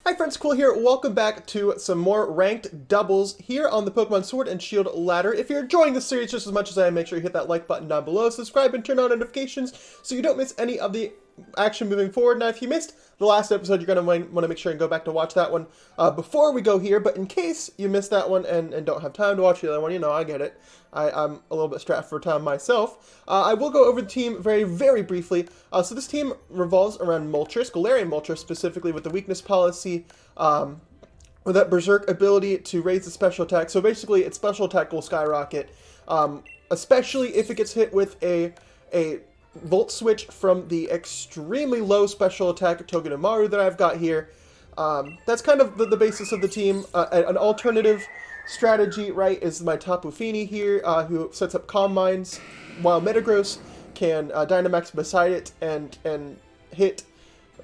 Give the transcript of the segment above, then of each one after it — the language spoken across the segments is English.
Hi friends, Quill here. Welcome back to some more ranked doubles here on the Pokemon Sword and Shield ladder. If you're enjoying this series just as much as I am, make sure you hit that like button down below, subscribe and turn on notifications so you don't miss any of the action moving forward. Now, if you missed the last episode, you're going to want to make sure and go back to watch that one before we go here. But in case you missed that one and don't have time to watch the other one, you know, I get it. I'm a little bit strapped for time myself. I will go over the team very briefly. So this team revolves around Moltres, Galarian Moltres specifically, with the weakness policy, with that Berserk ability to raise the special attack. So basically, its special attack will skyrocket, especially if it gets hit with a Volt Switch from the extremely low special attack Togedemaru that I've got here. That's kind of the basis of the team. An alternative strategy, right, is my Tapu Fini here, who sets up Calm Minds, while Metagross can Dynamax beside it and hit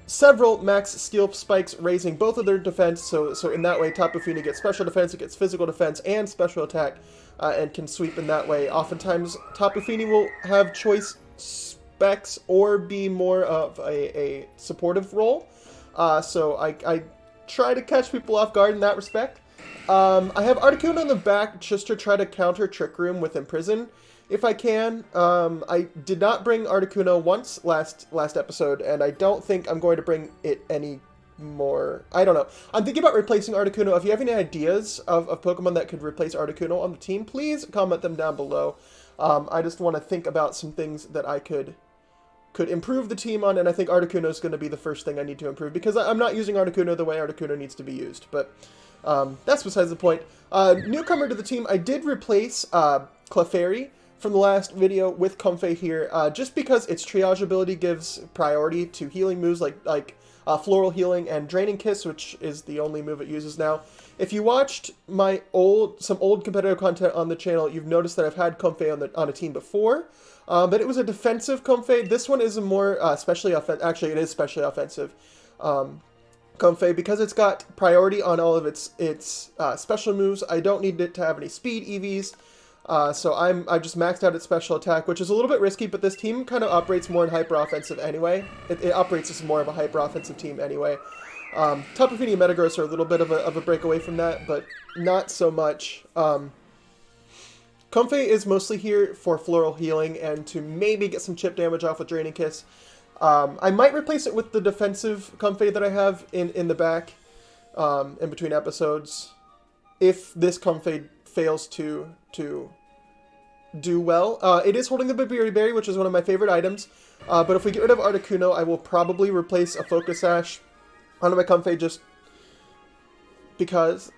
several max steel spikes, raising both of their defense. So in that way, Tapu Fini gets special defense, it gets physical defense and special attack, and can sweep in that way. Oftentimes, Tapu Fini will have choice specs or be more of a supportive role. So I try to catch people off guard in that respect. I have Articuno in the back just to try to counter Trick Room with Imprison, if I can. I did not bring Articuno once last episode, and I don't think I'm going to bring it anymore. I don't know. I'm thinking about replacing Articuno. If you have any ideas of Pokemon that could replace Articuno on the team, please comment them down below. I just want to think about some things that I could improve the team on, and I think Articuno is going to be the first thing I need to improve, because I'm not using Articuno the way Articuno needs to be used, but that's besides the point. Newcomer to the team, I did replace Clefairy from the last video with Comfey here, just because its triage ability gives priority to healing moves like Floral Healing and Draining Kiss, which is the only move it uses now. If you watched my some old competitive content on the channel, you've noticed that I've had Comfey on a team before, but it was a defensive Comfey. This one is a more specially offensive. Actually, it is specially offensive Comfey, because it's got priority on all of its special moves. I don't need it to have any speed EVs. So I just maxed out its special attack, which is a little bit risky, but this team kind of operates more in hyper-offensive anyway. It operates as more of a hyper-offensive team anyway. Tapu Fini and Metagross are a little bit of a breakaway from that, but not so much. Comfey is mostly here for Floral Healing and to maybe get some chip damage off with Draining Kiss. I might replace it with the defensive Comfey that I have in the back, in between episodes, if this Comfey fails to do well. It is holding the Berry, which is one of my favorite items, but if we get rid of Articuno, I will probably replace a Focus Sash onto my Comfey just because.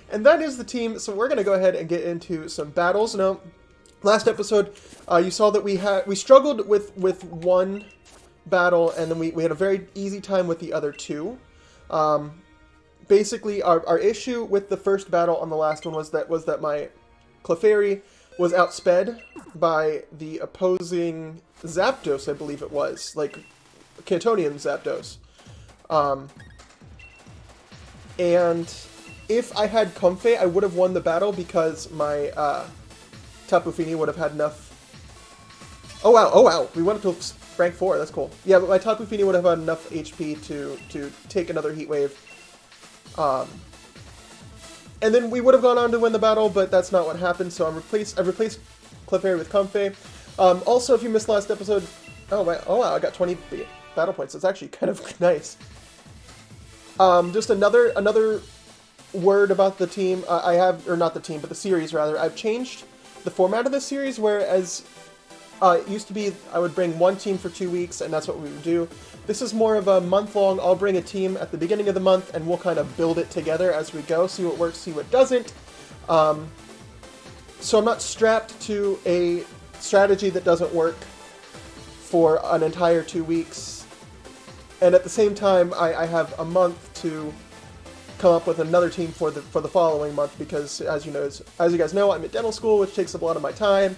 And that is the team, so we're going to go ahead and get into some battles. Now, last episode, you saw that we struggled with one battle, and then we had a very easy time with the other two. Basically, our issue with the first battle on the last one was that my Clefairy was outsped by the opposing Zapdos, I believe it was, like Cantonian Zapdos. And if I had Comfey, I would have won the battle because my Tapu Fini would have had enough. Oh wow, we went up to rank 4, that's cool. Yeah, but my Tapu Fini would have had enough HP to take another Heat Wave. And then we would have gone on to win the battle, but that's not what happened, so I've replaced Clefairy with Comfey. Also, if you missed last episode, oh wow, I got 20 battle points. That's actually kind of nice. Just another word about the team. I have, or not the team, but the series rather. I've changed the format of this series, whereas it used to be I would bring one team for 2 weeks, and that's what we would do. This is more of a month-long. I'll bring a team at the beginning of the month, and we'll kind of build it together as we go, see what works, see what doesn't. So I'm not strapped to a strategy that doesn't work for an entire 2 weeks. And at the same time, I have a month to come up with another team for the following month, because as you guys know, I'm at dental school, which takes up a lot of my time.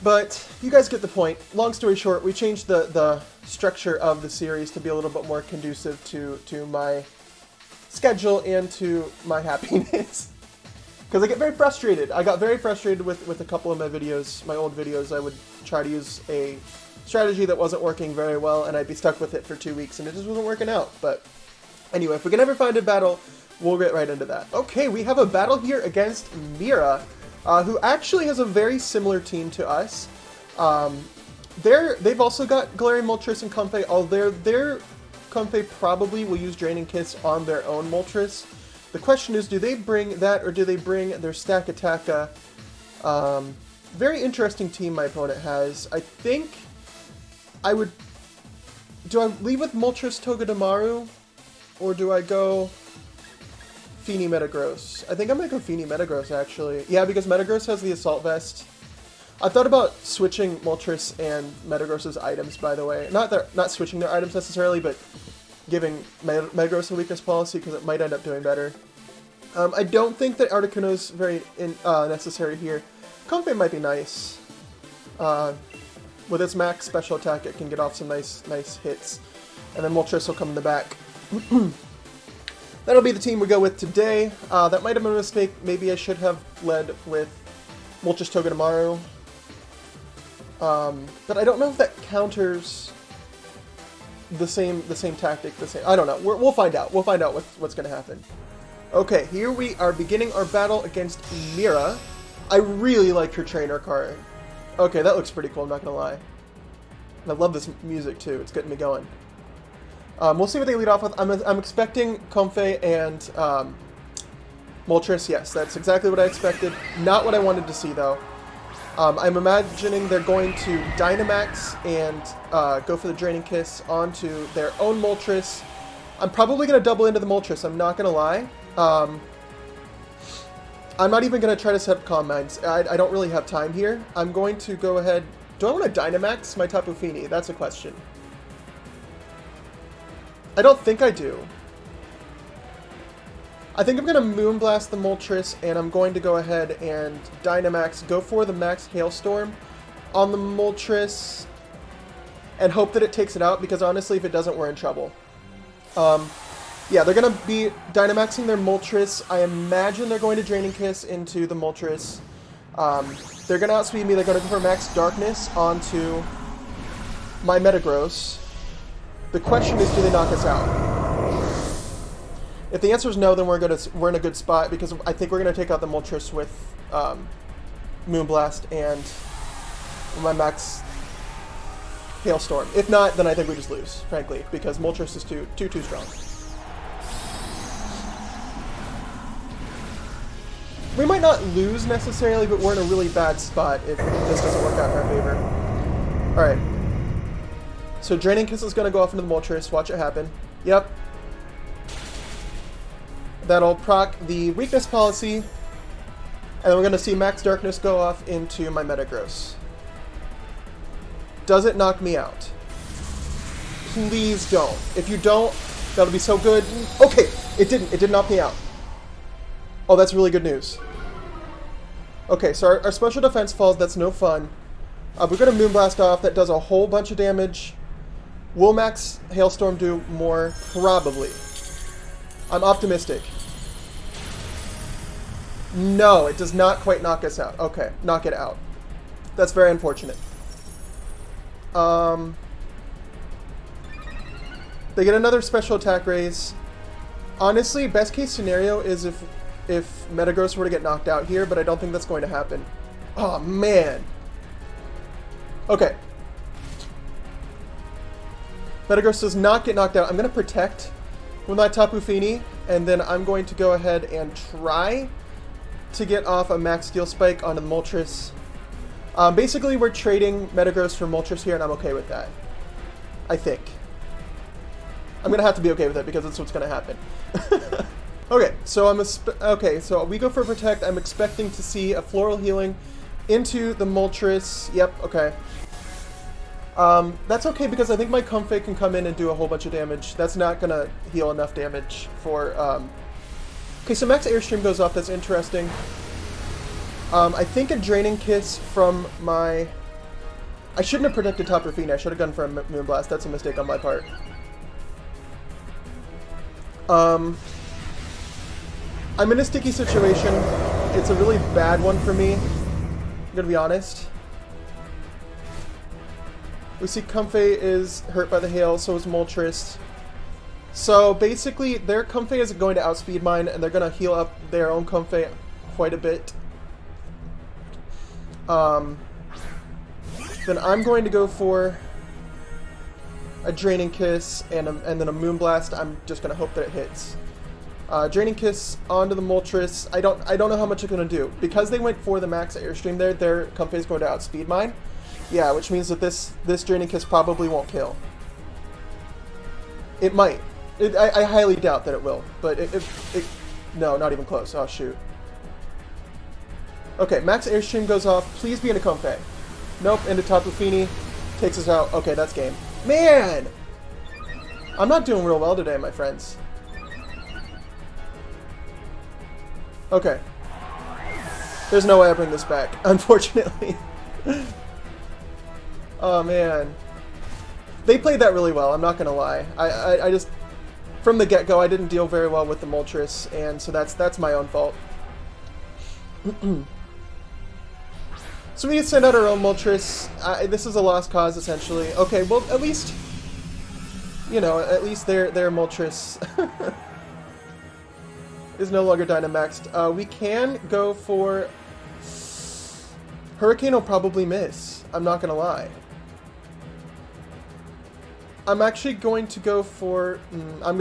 But you guys get the point. Long story short, we changed the structure of the series to be a little bit more conducive to my schedule and to my happiness. Because I get very frustrated. I got very frustrated with a couple of my videos, my old videos. I would try to use a strategy that wasn't working very well, and I'd be stuck with it for 2 weeks, and it just wasn't working out. But Anyway, if we can ever find a battle, we'll get right into that. Okay, we have a battle here against Mira, who actually has a very similar team to us. They've also got Galarian Moltres and Comfey, although their Comfey probably will use Draining Kiss on their own Moltres. The question is, do they bring that, or do they bring their Stack Attacka? Very interesting team my opponent has. I think I would... Do I leave with Moltres Togedemaru? Or do I go Feeny Metagross? I think I'm going to go Feeny Metagross, actually. Yeah, because Metagross has the Assault Vest. I thought about switching Moltres and Metagross's items, by the way. Not switching their items necessarily, but giving Metagross a weakness policy, because it might end up doing better. I don't think that Articuno's very necessary here. Comfey might be nice. With its max special attack, it can get off some nice hits. And then Moltres will come in the back. That'll be the team we go with today. That might have been a mistake. Maybe I should have led with Moltres Togedemaru. But I don't know if that counters the same tactic. I don't know. We'll find out. We'll find out what's going to happen. Okay, here we are beginning our battle against Mira. I really like her trainer card. Okay, that looks pretty cool, I'm not going to lie. And I love this music too. It's getting me going. We'll see what they lead off with. I'm expecting Comfey and Moltres. Yes, that's exactly what I expected. Not what I wanted to see, though. I'm imagining they're going to Dynamax and go for the Draining Kiss onto their own Moltres. I'm probably going to double into the Moltres, I'm not going to lie. I'm not even going to try to set up Calm Minds. I don't really have time here. I'm going to go ahead... Do I want to Dynamax my Tapu Fini? That's a question. I don't think I do. I think I'm going to Moonblast the Moltres, and I'm going to go ahead and Dynamax, go for the Max Hailstorm on the Moltres, and hope that it takes it out, because honestly, if it doesn't, we're in trouble. Yeah, they're going to be Dynamaxing their Moltres. I imagine they're going to Draining Kiss into the Moltres. They're going to outspeed me. They're going to go for Max Darkness onto my Metagross. The question is, do they knock us out? If the answer is no, then we're in a good spot, because I think we're going to take out the Moltres with Moonblast and my Max Hailstorm. If not, then I think we just lose, frankly, because Moltres is too strong. We might not lose necessarily, but we're in a really bad spot if this doesn't work out in our favor. Alright. So Draining Kiss is going to go off into the Moltres. Watch it happen. Yep. That'll proc the weakness policy. And then we're going to see Max Darkness go off into my Metagross. Does it knock me out? Please don't. If you don't, that'll be so good. Okay, it didn't. It did knock me out. Oh, that's really good news. Okay, so our special defense falls. That's no fun. We're going to Moonblast off. That does a whole bunch of damage. Will Max Hailstorm do more? Probably. I'm optimistic. No, it does not quite knock us out. Okay, knock it out. That's very unfortunate. They get another special attack raise. Honestly, best case scenario is if Metagross were to get knocked out here, but I don't think that's going to happen. Oh, man. Okay. Metagross does not get knocked out. I'm going to protect with my Tapu Fini, and then I'm going to go ahead and try to get off a Max Steel Spike onto the Moltres. Basically, we're trading Metagross for Moltres here, and I'm okay with that. I think. I'm going to have to be okay with it, because that's what's going to happen. Okay, so so we go for Protect. I'm expecting to see a Floral Healing into the Moltres. Yep, okay. That's okay, because I think my Comfey can come in and do a whole bunch of damage. That's not going to heal enough damage for... Okay, so Max Airstream goes off. That's interesting. I think a Draining Kiss from my... I shouldn't have protected Tapu Fini. I should have gone for a Moonblast. That's a mistake on my part. I'm in a sticky situation. It's a really bad one for me. I'm gonna be honest. We see Comfey is hurt by the hail, so is Moltres. So basically, their Comfey is going to outspeed mine, and they're going to heal up their own Comfey quite a bit. Then I'm going to go for a Draining Kiss and then a Moonblast. I'm just going to hope that it hits. Draining Kiss onto the Moltres. I don't know how much it's going to do. Because they went for the max Airstream there, their Comfey is going to outspeed mine. Yeah, which means that this Draining Kiss probably won't kill. It might. I highly doubt that it will. But no, not even close. Oh, shoot. Okay, max Airstream goes off. Please be in a Comfey. Nope, into Tapu Fini. Takes us out. Okay, that's game. Man! I'm not doing real well today, my friends. Okay. There's no way I bring this back, unfortunately. Oh, man. They played that really well, I'm not gonna lie. I just... From the get-go, I didn't deal very well with the Moltres, and so that's my own fault. So we send out our own Moltres. This is a lost cause, essentially. Okay, well, at least... You know, at least their Moltres is no longer Dynamaxed. We can go for... Hurricane will probably miss. I'm not gonna lie. I'm actually going to go for... I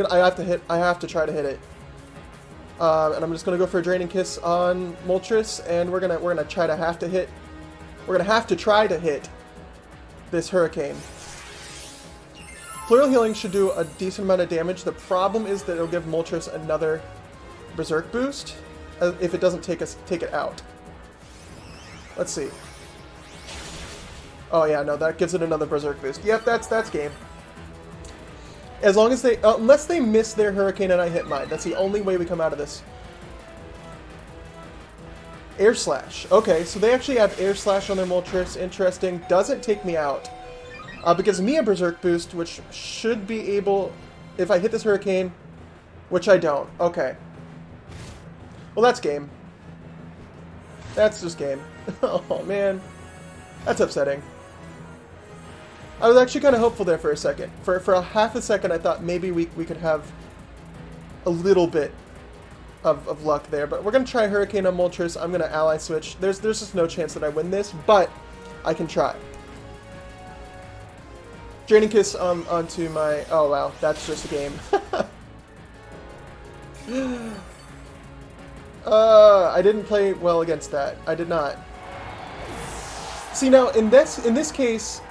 have to try to hit it. And I'm just gonna go for a Draining Kiss on Moltres, and we're gonna try to hit. We're gonna have to try to hit this Hurricane. Plural Healing should do a decent amount of damage. The problem is that it'll give Moltres another Berserk boost if it doesn't take it out. Let's see. Oh yeah, no, that gives it another Berserk boost. Yep, that's game. As long as they, unless they miss their Hurricane and I hit mine, that's the only way we come out of this. Air Slash. Okay, so they actually have Air Slash on their Moltres. Interesting. Doesn't take me out. But gives me a Berserk boost, which should be able... If I hit this Hurricane, which I don't. Okay. Well, that's game. That's just game. Oh, man. That's upsetting. I was actually kind of hopeful there for a second. For a half a second, I thought maybe we could have a little bit of luck there. But we're going to try Hurricane on Moltres. I'm going to Ally Switch. There's just no chance that I win this, but I can try. Draining Kiss onto my... Oh, wow. That's just a game. I didn't play well against that. I did not. See, now, in this case...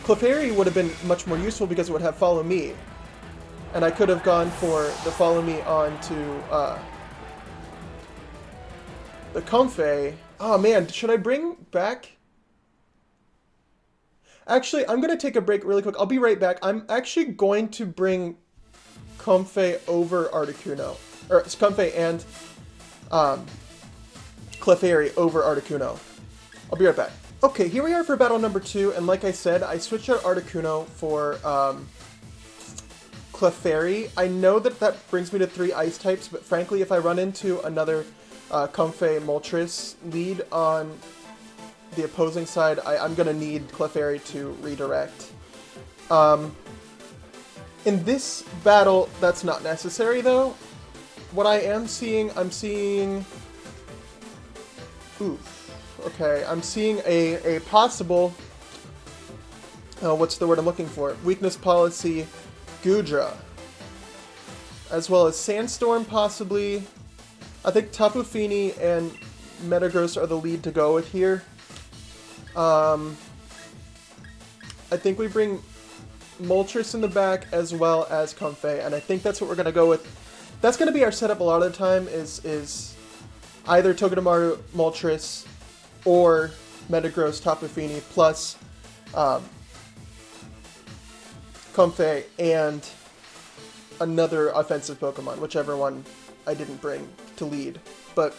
Clefairy would have been much more useful because it would have Follow Me. And I could have gone for the Follow Me onto the Comfey. Oh man, should I bring back... Actually, I'm going to take a break really quick. I'll be right back. I'm actually going to bring Comfey over Articuno. Or Comfey and Clefairy over Articuno. I'll be right back. Okay, here we are for battle number 2, and like I said, I switched out Articuno for Clefairy. I know that brings me to 3 ice types, but frankly, if I run into another Comfey Moltres lead on the opposing side, I'm going to need Clefairy to redirect. In this battle, that's not necessary, though. What I am seeing, I'm seeing... Oof. Okay, I'm seeing a possible... what's the word I'm looking for? Weakness Policy Goodra. As well as Sandstorm, possibly. I think Tapu Fini and Metagross are the lead to go with here. I think we bring Moltres in the back as well as Comfey, and I think that's what we're going to go with. That's going to be our setup a lot of the time, is either Togedemaru, Moltres, or Metagross, Tapu Fini, plus Comfey and another offensive Pokemon, whichever one I didn't bring to lead. But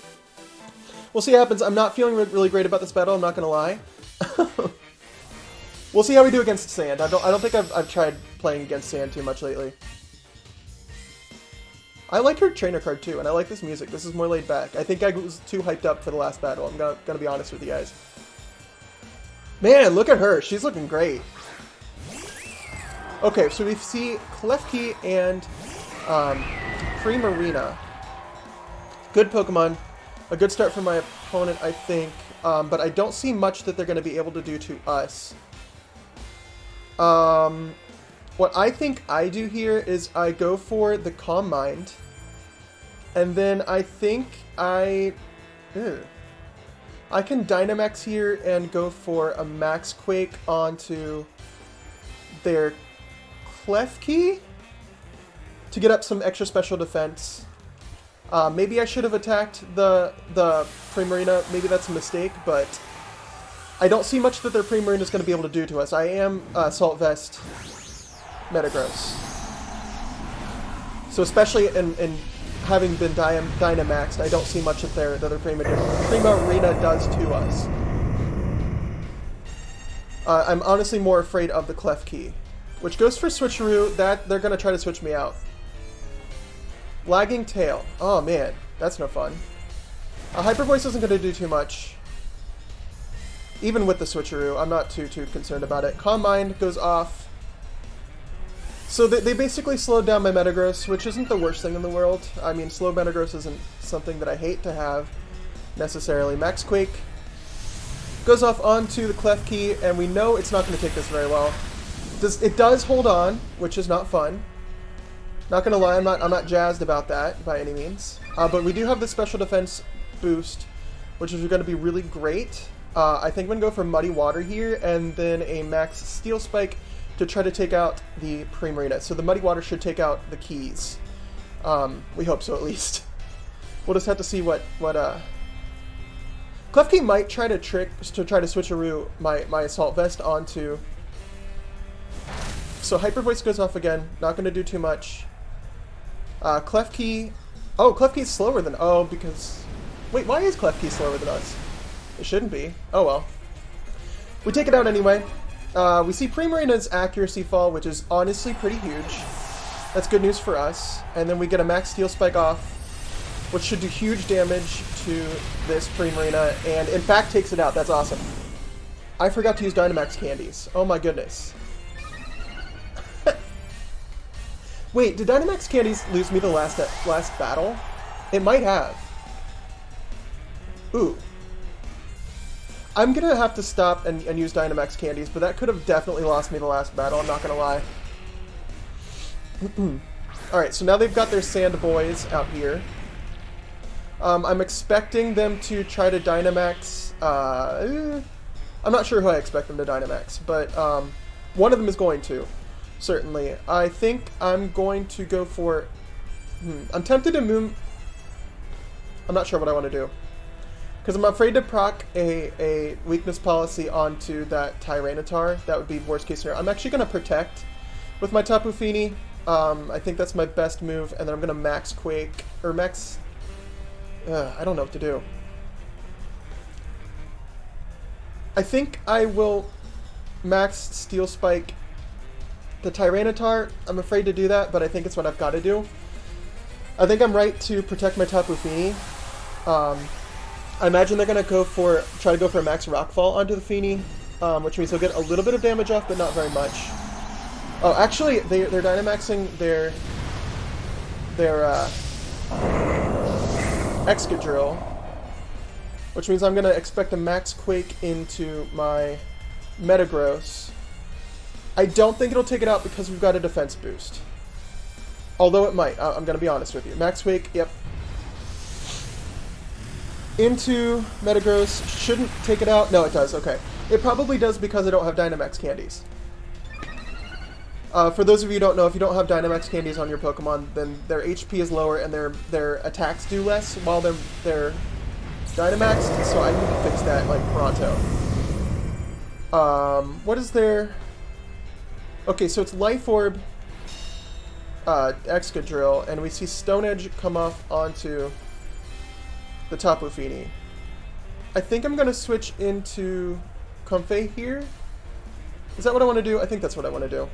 we'll see what happens. I'm not feeling really great about this battle, I'm not going to lie. We'll see how we do against Sand. I don't think I've tried playing against Sand too much lately. I like her trainer card too, and I like this music. This is more laid back. I think I was too hyped up for the last battle. I'm gonna be honest with you guys. Man, look at her. She's looking great. Okay, so we see Klefki and Primarina. Good Pokemon. A good start for my opponent, I think. But I don't see much that they're going to be able to do to us. What I think I do here is I go for the Calm Mind. And then I think I can Dynamax here and go for a Max Quake onto their Klefki to get up some extra special defense. Maybe I should have attacked the Primarina. Maybe that's a mistake, but I don't see much that their Primarina is going to be able to do to us. I am Salt Vest Metagross. So especially in having been Dynamaxed, I don't see much that their Primarina does to us. I'm honestly more afraid of the Klefki, which goes for Switcheroo. That they're going to try to switch me out. Lagging Tail. Oh man, that's no fun. Hyper Voice isn't going to do too much. Even with the Switcheroo, I'm not too concerned about it. Calm Mind goes off. So they basically slowed down my Metagross, which isn't the worst thing in the world. I mean, slow Metagross isn't something that I hate to have, necessarily. Max Quake goes off onto the Klefki, and we know it's not going to take this very well. It does hold on, which is not fun. Not gonna lie, I'm not jazzed about that by any means. But we do have the special defense boost, which is going to be really great. I think I'm gonna go for Muddy Water here, and then a Max Steel Spike to try to take out the Primarina. So the Muddy Water should take out the keys. We hope so, at least. We'll just have to see what Klefki might try to switcheroo my Assault Vest onto. So Hyper Voice goes off again. Not going to do too much. Klefki. Oh, Klefki's slower than. Oh, because. Wait, why is Klefki slower than us? It shouldn't be. Oh well. We take it out anyway. We see Primarina's accuracy fall, which is honestly pretty huge. That's good news for us. And then we get a Max Steel Spike off, which should do huge damage to this Primarina, and in fact takes it out. That's awesome. I forgot to use Dynamax candies. Oh my goodness. Wait, did Dynamax candies lose me the last battle? It might have. Ooh. I'm gonna have to stop and use Dynamax candies, but that could have definitely lost me the last battle, I'm not gonna lie. Alright, so now they've got their Sand Boys out here. I'm expecting them to try to Dynamax. I'm not sure who I expect them to Dynamax, but one of them is going to. Certainly. I think I'm going to go for... I'm tempted to move... I'm not sure what I want to do. Because I'm afraid to proc a weakness policy onto that Tyranitar. That would be worst case scenario. I'm actually going to protect with my Tapu Fini. I think that's my best move. And then I'm going to Max Quake. Or Max... I don't know what to do. I think I will Max Steel Spike the Tyranitar. I'm afraid to do that, but I think it's what I've got to do. I think I'm right to protect my Tapu Fini. I imagine they're going to try to go for a Max Rockfall onto the Fini, which means they'll get a little bit of damage off, but not very much. Oh, actually, they're Dynamaxing their Excadrill, which means I'm going to expect a Max Quake into my Metagross. I don't think it'll take it out because we've got a defense boost. Although it might. I'm going to be honest with you. Max Quake, yep. Into Metagross. Shouldn't take it out. No, it does. Okay. It probably does because I don't have Dynamax candies. For those of you who don't know, if you don't have Dynamax candies on your Pokemon, then their HP is lower and their attacks do less while they're Dynamaxed, so I need to fix that, like, pronto. What is their... Okay, so it's Life Orb, Excadrill, and we see Stone Edge come off onto the Tapu Fini. I think I'm going to switch into Comfey here. Is that what I want to do? I think that's what I want to do.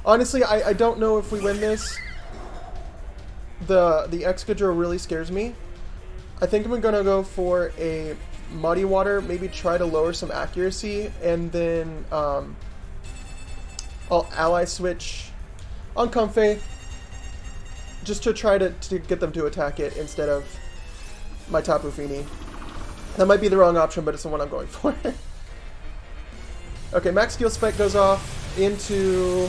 Honestly, I don't know if we win this. The Excadrill really scares me. I think I'm going to go for a Muddy Water, maybe try to lower some accuracy, and then I'll ally switch on Comfey just to try to get them to attack it instead of my Tapu Fini. That might be the wrong option, but it's the one I'm going for. Okay, Max Steel Spike goes off into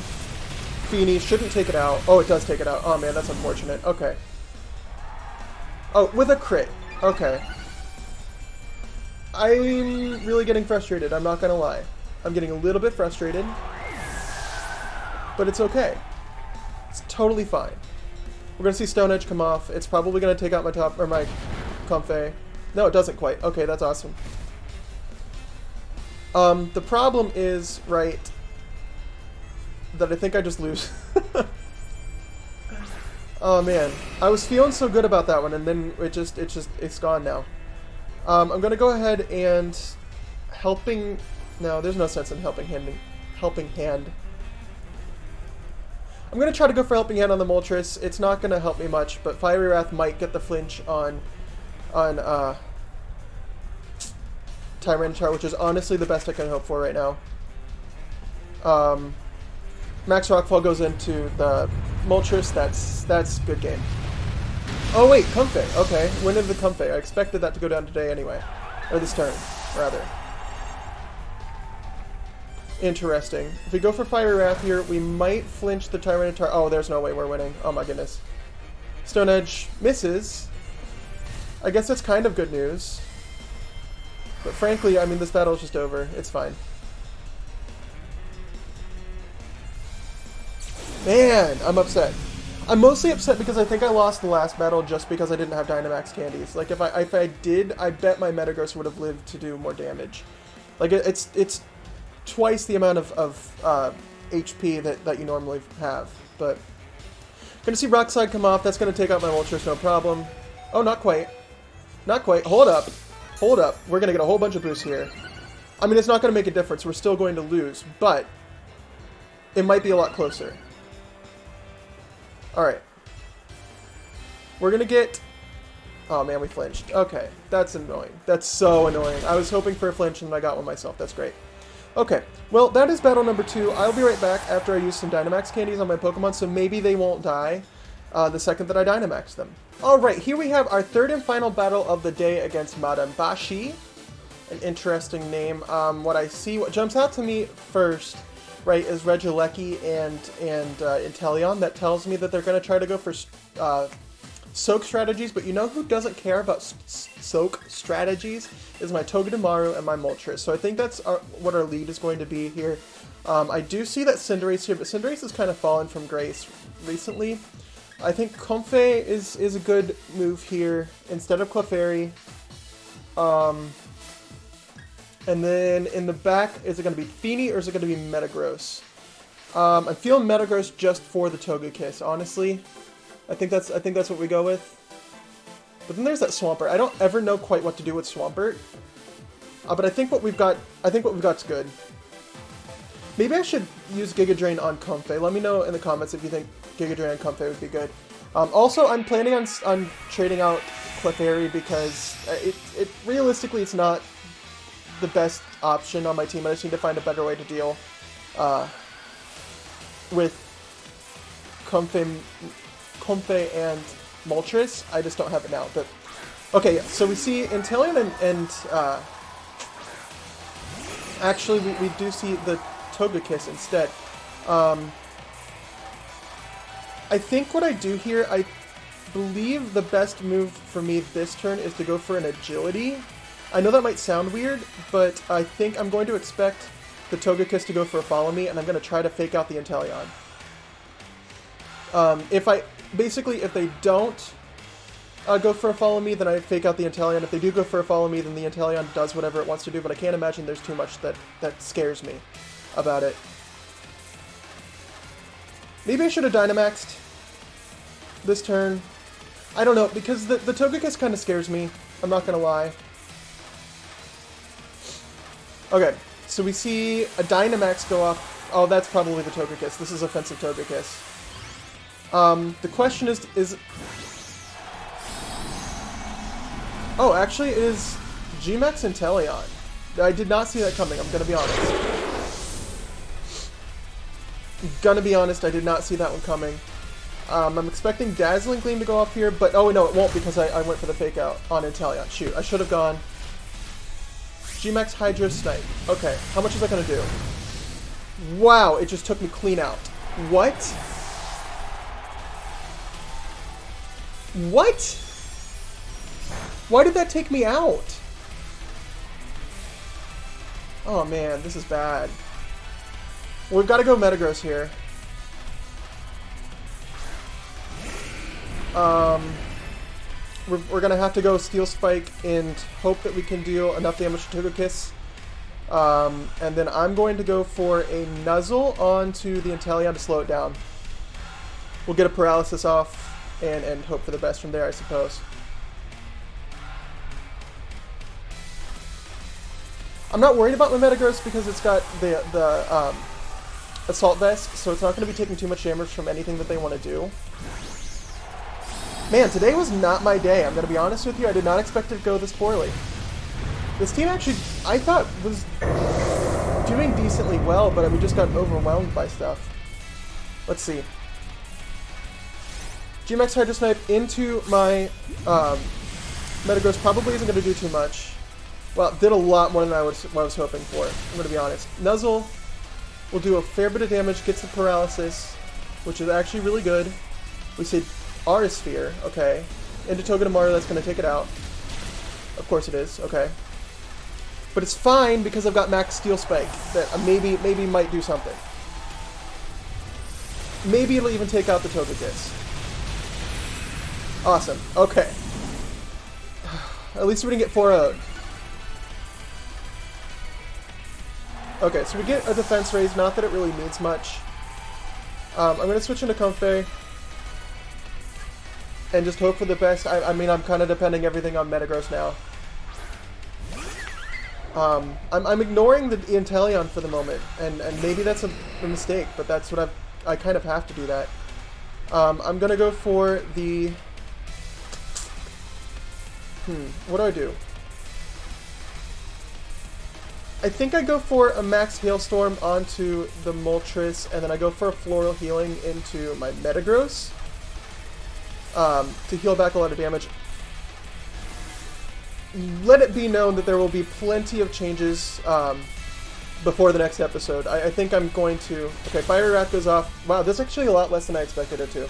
Fini. Shouldn't take it out. Oh, it does take it out. Oh man, that's unfortunate. Okay. Oh, with a crit. Okay. I'm really getting frustrated, I'm not gonna lie. I'm getting a little bit frustrated. But it's okay. It's totally fine. We're gonna see Stone Edge come off. It's probably gonna take out my Comfey. No, it doesn't quite. Okay, that's awesome. The problem is, right, that I think I just lose. Oh man, I was feeling so good about that one, and then it's gone now. I'm gonna go ahead and helping. No, there's no sense in helping hand. I'm gonna try to go for helping hand on the Moltres. It's not gonna help me much, but Fiery Wrath might get the flinch on Tyranitar, which is honestly the best I can hope for right now. Max Rockfall goes into the Moltres. That's good game. Oh wait, Comfey. Okay, win of the Comfey. I expected that to go down today anyway, or this turn, rather. Interesting. If we go for Fiery Wrath here, we might flinch the Tyranitar. Oh, there's no way we're winning. Oh my goodness. Stone Edge misses. I guess that's kind of good news. But frankly, I mean, this battle is just over. It's fine. Man, I'm upset. I'm mostly upset because I think I lost the last battle just because I didn't have Dynamax candies. Like, if I did, I bet my Metagross would have lived to do more damage. Like, it's twice the amount of HP that you normally have. But gonna see Rock Slide come off. That's gonna take out my Moltres, no problem. Oh, not quite. Not quite. Hold up. Hold up. We're gonna get a whole bunch of boosts here. I mean, it's not gonna make a difference. We're still going to lose, but it might be a lot closer. Alright. We're gonna get... Oh man, we flinched. Okay, that's annoying. That's so annoying. I was hoping for a flinch and I got one myself. That's great. Okay, well, that is battle number 2. I'll be right back after I use some Dynamax candies on my Pokemon, so maybe they won't die the second that I Dynamax them. Alright, here we have our third and final battle of the day against Madame Bashi. An interesting name. What jumps out to me first, right, is Regieleki and Inteleon. That tells me that they're going to try to go for soak strategies, but you know who doesn't care about soak strategies? Is my Togedemaru and my Moltres. So I think that's what our lead is going to be here. I do see that Cinderace here, but Cinderace has kind of fallen from grace recently. I think Comfey is a good move here instead of Clefairy. And then in the back, is it going to be Fini or is it going to be Metagross? I'm feeling Metagross just for the Togekiss, honestly. I think that's what we go with. But then there's that Swampert. I don't ever know quite what to do with Swampert. But I think what we've got's good. Maybe I should use Giga Drain on Comfey. Let me know in the comments if you think Giga Drain on Comfey would be good. Also, I'm planning on trading out Clefairy because it realistically it's not the best option on my team. I just need to find a better way to deal with Comfey and Moltres. I just don't have it now. But okay, so we see Inteleon and actually we do see the Togekiss instead. I think what I do here, I believe the best move for me this turn is to go for an Agility. I know that might sound weird, but I think I'm going to expect the Togekiss to go for a Follow Me, and I'm going to try to fake out the Inteleon. If they don't go for a Follow Me, then I fake out the Inteleon. If they do go for a Follow Me, then the Inteleon does whatever it wants to do, but I can't imagine there's too much that scares me about it. Maybe I should have Dynamaxed this turn. I don't know, because the Togekiss kind of scares me. I'm not going to lie. Okay, so we see a Dynamax go off. Oh, that's probably the Togekiss. This is offensive Togekiss. The question is... Oh, actually it is G-Max Inteleon. I did not see that coming, I'm going to be honest. Gonna be honest, I did not see that one coming. I'm expecting Dazzling Gleam to go off here, but oh no, it won't because I went for the fake out on Inteleon. Shoot, I should have gone. G-Max Hydro Snipe. Okay, how much is that gonna do? Wow, it just took me clean out. What? What? Why did that take me out? Oh man, this is bad. We've got to go Metagross here. We're gonna have to go Steel Spike and hope that we can deal enough damage to Togekiss. And then I'm going to go for a Nuzzle onto the Inteleon to slow it down. We'll get a Paralysis off and hope for the best from there, I suppose. I'm not worried about my Metagross because it's got the Assault Vest, so it's not going to be taking too much damage from anything that they want to do. Man, today was not my day. I'm going to be honest with you. I did not expect it to go this poorly. This team actually, I thought, was doing decently well, but we just got overwhelmed by stuff. Let's see. G-Max Hydro Snipe into my Metagross probably isn't going to do too much. Well, it did a lot more than I was hoping for. I'm going to be honest. Nuzzle will do a fair bit of damage, gets the Paralysis, which is actually really good. We say Aura Sphere, okay. Into Togedemaru, that's going to take it out. Of course it is, okay. But it's fine because I've got Max Steel Spike that maybe might do something. Maybe it'll even take out the Togekiss. Awesome, okay. At least we didn't get 4-0'd. Okay, so we get a defense raise, not that it really means much. I'm going to switch into Comfey and just hope for the best. I mean, I'm kind of depending everything on Metagross now. I'm ignoring the Inteleon for the moment, and maybe that's a mistake, but that's what I kind of have to do that. I'm going to go for the... what do I do? I think I go for a Max Hailstorm onto the Moltres, and then I go for a Floral Healing into my Metagross to heal back a lot of damage. Let it be known that there will be plenty of changes before the next episode. I think I'm going to... Okay, Fire Wrath goes off. Wow, this is actually a lot less than I expected it to.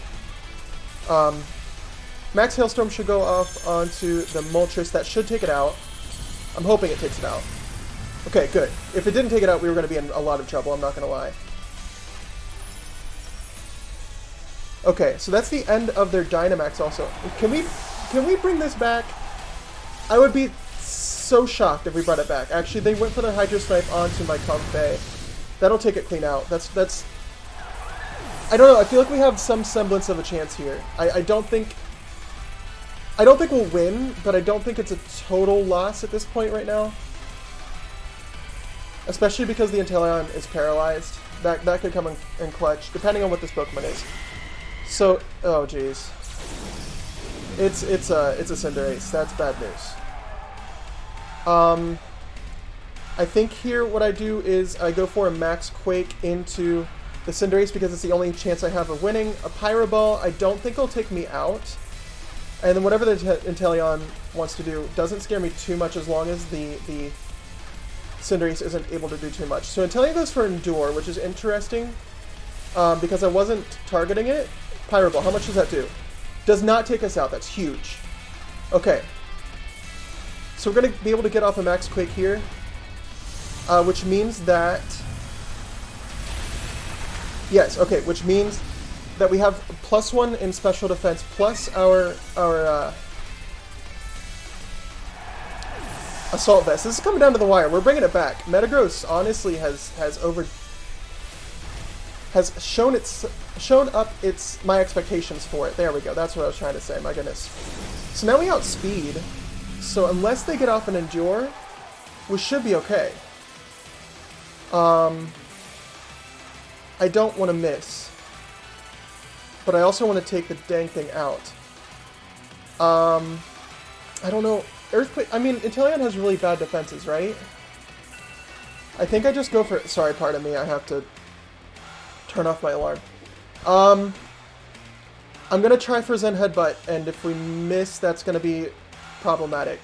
Max Hailstorm should go off onto the Moltres. That should take it out. I'm hoping it takes it out. Okay, good. If it didn't take it out, we were going to be in a lot of trouble, I'm not going to lie. Okay, so that's the end of their Dynamax also. Can we bring this back? I would be so shocked if we brought it back. Actually, they went for their Hydro Snipe onto my Comfey. That'll take it clean out. That's... I don't know, I feel like we have some semblance of a chance here. I don't think we'll win, but I don't think it's a total loss at this point right now. Especially because the Inteleon is paralyzed. That could come in clutch, depending on what this Pokemon is. So, oh jeez. It's a Cinderace. That's bad news. I think here what I do is I go for a Max Quake into the Cinderace because it's the only chance I have of winning. A Pyro Ball, I don't think will take me out. And then whatever the Inteleon wants to do doesn't scare me too much as long as the Cinderace isn't able to do too much. So Inteleon goes for Endure, which is interesting because I wasn't targeting it. Pyro Ball, how much does that do? Does not take us out. That's huge. Okay. So we're going to be able to get off a Max Quake here, which means that... Yes, okay, which means that we have +1 in special defense, plus our Assault Vest. This is coming down to the wire. We're bringing it back. Metagross honestly has shown up my expectations for it. There we go. That's what I was trying to say. My goodness. So now we outspeed. So unless they get off an Endure, we should be okay. I don't want to miss, but I also want to take the dang thing out. I don't know. Earthquake, I mean, Inteleon has really bad defenses, right? I think I just go for... Sorry, pardon me, I have to turn off my alarm. I'm going to try for Zen Headbutt, and if we miss, that's going to be problematic.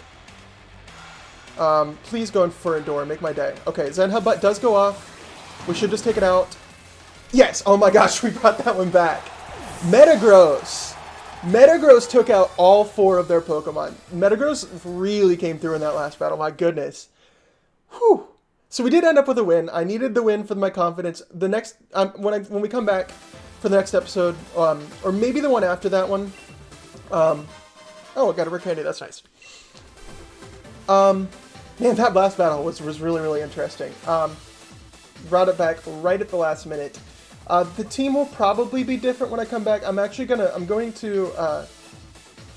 Please go in for Endure, make my day. Okay, Zen Headbutt does go off. We should just take it out. Yes! Oh my gosh, we brought that one back. Metagross! Metagross took out all 4 of their Pokemon. Metagross really came through in that last battle, my goodness. Whew! So we did end up with a win. I needed the win for my confidence. The next, when we come back for the next episode, or maybe the one after that one. Oh, I got a rare candy. That's nice. Man, that last battle was really, really interesting. Brought it back right at the last minute. The team will probably be different when I come back. I'm going to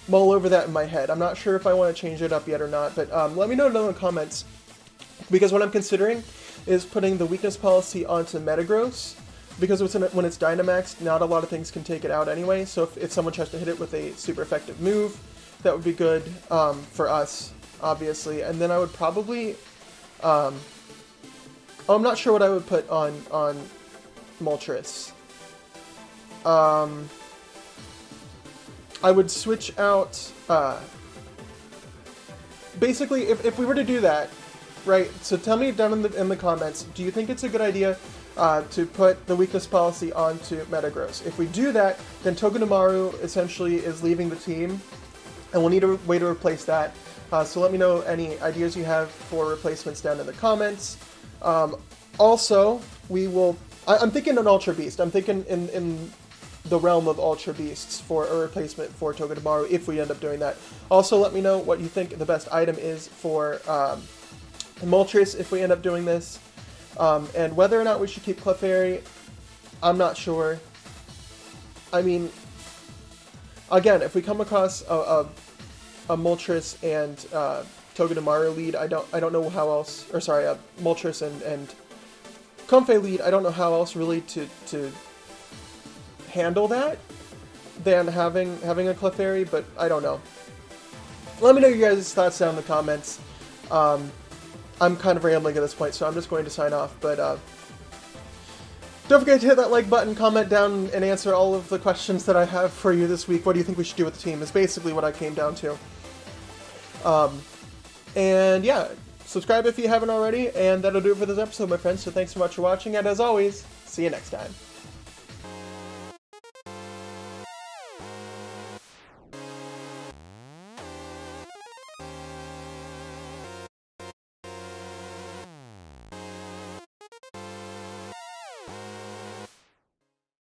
mull over that in my head. I'm not sure if I want to change it up yet or not, but let me know in the comments. Because what I'm considering is putting the weakness policy onto Metagross, because when it's Dynamaxed, not a lot of things can take it out anyway, so if someone tries to hit it with a super effective move, that would be good for us, obviously. And then I would probably... I'm not sure what I would put on Moltres. I would switch out... basically, if we were to do that, right, so tell me down in the comments, do you think it's a good idea to put the weakness policy onto Metagross? If we do that, then Togedemaru essentially is leaving the team, and we'll need a way to replace that. So let me know any ideas you have for replacements down in the comments. Also, I'm thinking an Ultra Beast. I'm thinking in the realm of Ultra Beasts for a replacement for Togedemaru if we end up doing that. Also, let me know what you think the best item is for Moltres if we end up doing this, and whether or not we should keep Clefairy, I'm not sure. I mean, again, if we come across a Moltres and Togedemaru lead, I don't know how else, or sorry, a Moltres and Comfey lead, I don't know how else really to handle that than having a Clefairy, but I don't know. Let me know your guys' thoughts down in the comments. I'm kind of rambling at this point, so I'm just going to sign off, but don't forget to hit that like button, comment down, and answer all of the questions that I have for you this week. What do you think we should do with the team is basically what I came down to. And yeah, subscribe if you haven't already, and that'll do it for this episode, my friends, so thanks so much for watching, and as always, see you next time.